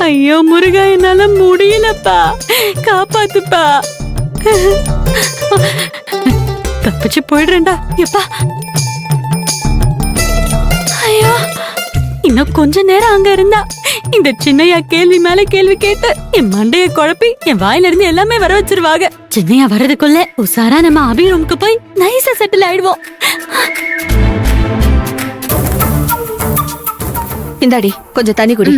ஐயோ முருகா, என்னால முடியலப்பா, காப்பாத்துப்பா. தப்பிச்சு போயிடுறேன்டா. எப்பா, ஐயோ, இன்னும் கொஞ்ச நேரம் அங்க இருந்தா இந்த சின்னையா கேள்வி மேல கேள்வி கேட்டு என் மண்டைய குழப்பி என் வாயில இருந்து எல்லாமே வர வச்சிருவாங்க. சின்னையா வர்றதுக்குள்ள உசாரா நம்ம அபி ரூமுக்கு போய் நைஸா செட்டில் ஆயிடுவோம். இந்தாடி கொஞ்சம் தண்ணி குடி.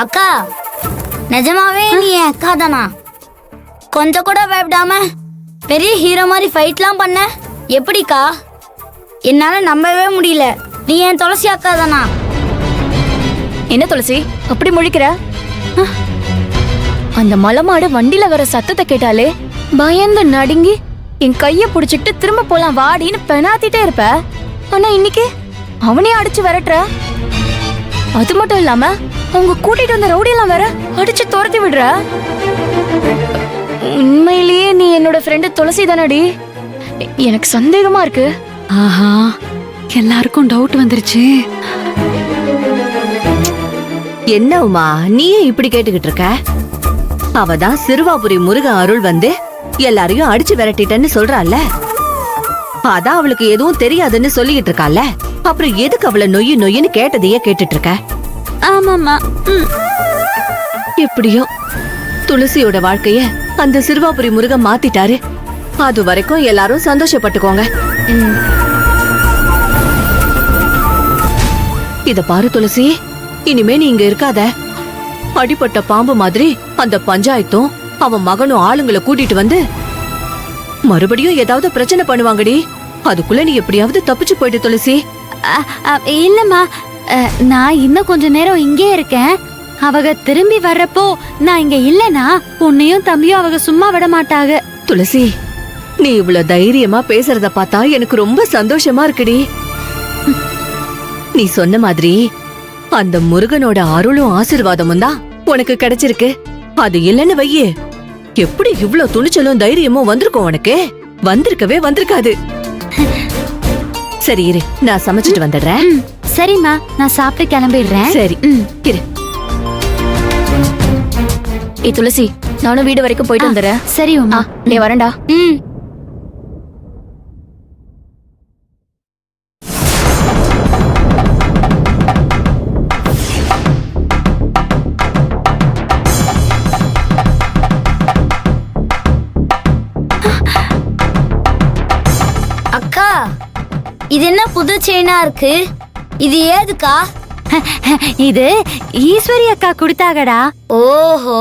அக்கா, நிஜமாவே நீ அக்கா தானா? கொஞ்சம் கூட பயப்படாம பெரிய ஹீரோ மாதிரி ஃபைட்லாம் பண்ண எப்படிக்கா? என்னால நம்பவே முடியல. நீ என் துளசி அக்கா தானா? என்ன துளசி அப்படி முழிக்கிற? அந்த மலமாடு வண்டியில வர சத்தத்தை கேட்டாலே பயந்து நடுங்கி என் கைய புடிச்சிட்டு திரும்ப போலாம் வாடின்னு பெனாத்திட்டே இருப்ப. ஆனா இன்னைக்கு அவனே அடிச்சு விரட்டுற. அது மட்டும் இல்லாம அவங்க கூட்டிட்டு வந்த ரவுடியெல்லாம் வேற அடிச்சு துரத்தி விடுற. உண்மையிலேயே நீ என்னோட ஃப்ரெண்டு துளசி தானடி? எனக்கு சந்தேகமா இருக்கு. ஆஹா, எல்லாருக்கும் டவுட் வந்துருச்சு. என்ன உமா, நீயே இப்படி கேட்டுக்கிட்டு இருக்க? அவதான் சிறுவாபுரி முருகன் அருள் வந்து எல்லாரையும் அடிச்சு விரட்டிட்டேன்னு சொல்றாள். அதான் அவளுக்கு எதுவும் தெரியாதுன்னு சொல்லிக்கிட்டு இருக்கால. அப்புறம் எதுக்கு அவளை நொய்யு நொய்யுன்னு கேட்டதையே கேட்டுட்டு இருக்க? ஆமாமா. எப்படியோ துளசியோட வாழ்க்கைய அந்த சிறுவாபுரி முருகன் மாத்திட்டாரு. அது வரைக்கும் எல்லாரும் சந்தோஷப்பட்டுக்கோங்க. இத பாரு துளசி, இனிமே நீ இங்க இருக்காத. அடிப்பட்ட பாம்பு மாதிரி அந்த பஞ்சாயத்தும் அவன் மகனும் ஆளுங்களை கூட்டிட்டு வந்து மறுபடியும் ஏதாவது பிரச்சனை பண்ணுவாங்கடி. அதுக்குள்ள நீ எப்படியாவது தப்பிச்சு போயிட்டு துளசி. இல்லம்மா, நான் இன்னும் கொஞ்ச நேரம் இங்கே இருக்கேன். அவங்க திரும்பி வர்றப்போ நான் இங்க இல்லனா உன்னையும் தம்பியும் அவங்க சும்மா விட மாட்டாங்க. துளசி, நீ இவ்வளவு தைரியமா பேசுறத பார்த்தா எனக்கு ரொம்ப சந்தோஷமா இருக்குடி. நீ சொன்ன மாதிரி அந்த முருகனோட அருளும் ஆசீர்வாதமும் தான் உனக்கு கிடைச்சிருக்கு. அது இல்லன்னு வையே, எப்படி இவ்வளவு துணிச்சலும் தைரியமும் வந்திருக்கும் உனக்கு? வந்திருக்கவே வந்திருக்காது. சரி இரு, நான் சமைச்சிட்டு வந்துடுறேன். சரிம்மா, நான் சாப்பிட்டு கிளம்பிடுறேன். சரி இரு. ஏ துளசி, நானும் வீடு வரைக்கும் போயிட்டு வந்துடுறேன். சரி உமா, நீ வரேன்டா. அக்கா, இது என்ன புது செயினா இருக்கு? இது ஏதுக்கா? இது ஈஸ்வரி அக்கா கொடுத்தாங்கடா. ஓஹோ,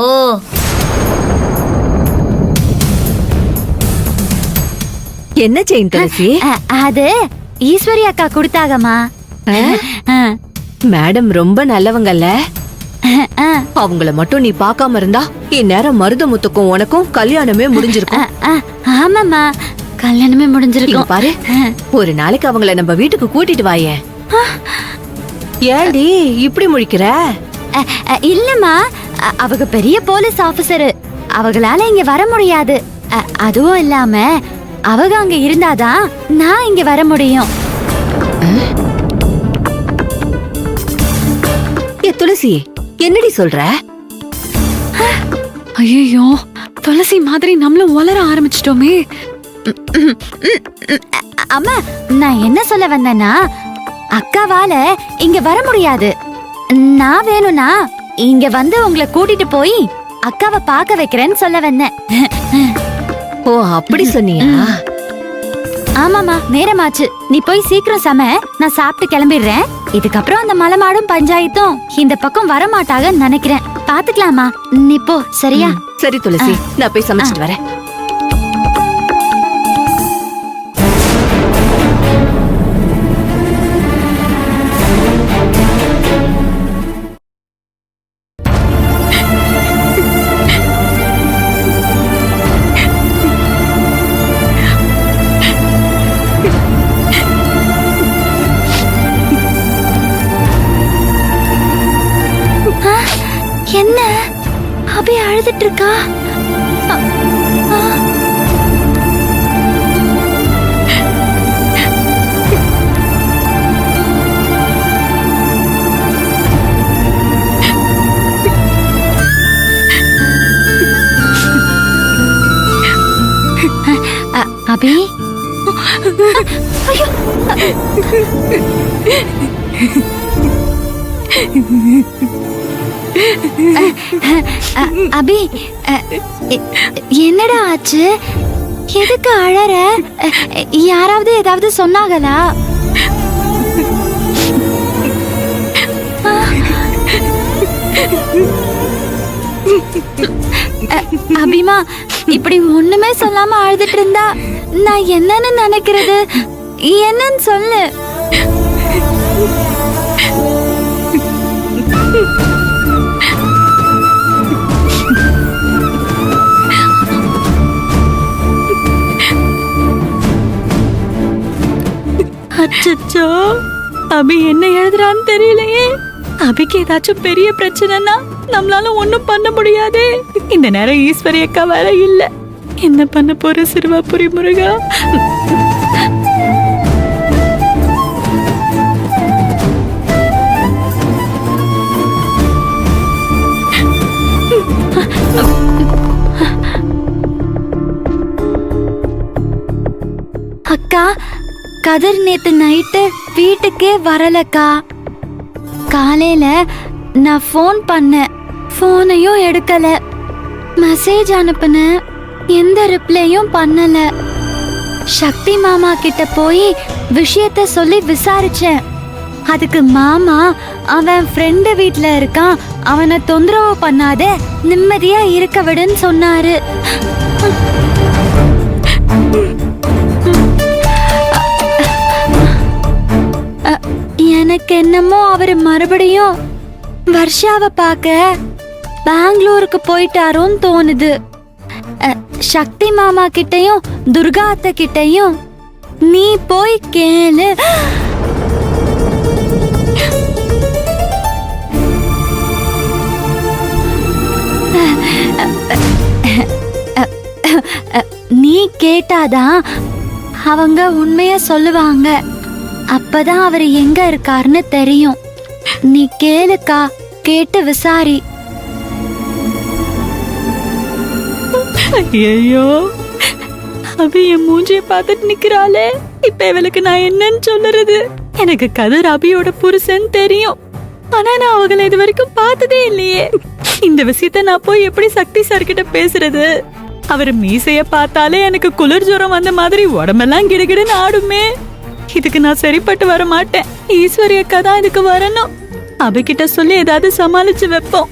என்ன செயின் துளசி? அது ஈஸ்வரி அக்கா கொடுத்தாங்கம்மா. மேடம் ரொம்ப நல்லவங்கல்ல. அவங்கள மட்டும் நீ பார்க்காம இருந்தா இந்நேரம் மருதமுத்துக்கும் உனக்கும் கல்யாணமே முடிஞ்சிருக்கும். ஆமாமா, கல்யாணமே முடிஞ்சிருக்கும். பாரு, ஒரு நாளைக்கு அவங்கள நம்ம வீட்டுக்கு கூட்டிட்டு வாயே. ஏண்டி இப்படி முழிக்கிற? இல்லம்மா, அவங்க பெரிய போலீஸ் ஆபீசர். அவங்களால இங்க வர முடியாது. அதுவும் இல்லாம அவங்க அங்க இருந்தாதான் நான் இங்க வர முடியும். ஏ துளசி, என்னடி சொல்ற? ஐயோ, துளசி மாதிரி நம்மளும் வளர ஆரம்பிச்சிட்டோமே. அம்மா, நான் என்ன சொல்ல வந்தேன்னா, அக்காவால இங்க வர முடியாது. நான் வேணும்னா இங்க வந்து உங்களை கூட்டிட்டு போய் அக்காவை பார்க்க வைக்கிறேன்னு சொல்ல வந்தேன். ஓ, அப்படி சொன்னியா? ஆமாமா, நேரமாச்சு. நீ போய் சீக்கிரம் சம, நான் சாப்பிட்டு கிளம்பிடுறேன். இதுக்கப்புறம் அந்த மலமாடும் பஞ்சாயத்தும் இந்த பக்கம் வர மாட்டாங்கன்னு நினைக்கிறேன். பாத்துக்கலாமா? நீ போ, சரியா? சரி துளசி, நான் போய் சமைச்சிட்டு வரேன். என்ன அபி அழுதுட்டு இருக்கா? அபி அபி என்னடா ஆச்சு? எதுக்கு அழற? யாராவது ஏதாவது சொன்னாங்களா? அபிமா, இப்படி ஒண்ணுமே சொல்லாம அழுதுட்டு இருந்தா நான் என்னன்னு நினைக்கிறது? என்னன்னு சொல்லு. அச்சச்சோ, அபி என்ன எழுதுறான்னு தெரியலையே. அபிக்கு ஏதாச்சும் பெரிய பிரச்சனைனா நம்மளால ஒண்ணும் பண்ண முடியாதே. இந்த நேரம் ஈஸ்வரி அக்கா வேற இல்ல. என்ன பண்ண போற சிறுவாபுரி முருகா? அக்கா, கதிர் நேத்து நைட்டு வீட்டுக்கே வரலக்கா. காலையில நான் ஃபோன் பண்ணேன், ஃபோனையும் எடுக்கல. மெசேஜ் அனுப்புன, எந்த ரிப்ளையும் பண்ணல. சக்தி மாமா கிட்ட போய் விஷயத்த சொல்லி விசாரிச்சேன். அதுக்கு மாமா அவன் ஃப்ரெண்டு வீட்ல இருக்கான், அவனை தொந்தரவு பண்ணாத, நிம்மதியா இருக்க விடுன்னு சொன்னாரு. எனக்கு என்னமோ அவரு மறுபடியும் வர்ஷாவை பார்க்க பெங்களூருக்கு போயிட்டாரோன்னு தோணுது. சக்தி மாமா கிட்டயும் துர்கா அத்தை கிட்டயும் நீ போய் கேளு. நீ கேட்டாதான் அவங்க உண்மைய சொல்லுவாங்க. அப்பதான் அவரு எங்க இருக்காருன்னு தெரியும். நீ கேளுக்கா, கேட்டு விசாரி. ஐயோ, அவ என் மூஞ்சிய பார்த்துட்டு நிக்கிறாளே. இப்ப இவளுக்கு நான் என்னன்னு சொல்லுறது? எனக்கு கதிர் அபியோட புருஷன் தெரியும், ஆனா நான் அவங்களை இது வரைக்கும் பார்த்ததே இல்லையே. இந்த விஷயத்த நான் போய் எப்படி சக்தி சார் கிட்ட பேசுறது? அவர் மீசைய பார்த்தாலே எனக்கு குளிர் ஜுரம் வந்த மாதிரி உடம்பெல்லாம் கிடுகிடுன்னு ஆடுமே. இதுக்கு நான் சரிப்பட்டு வர மாட்டேன். ஈஸ்வரி அக்கா தான் இதுக்கு வரணும். அபிகிட்ட சொல்லி ஏதாவது சமாளிச்சு வைப்போம்.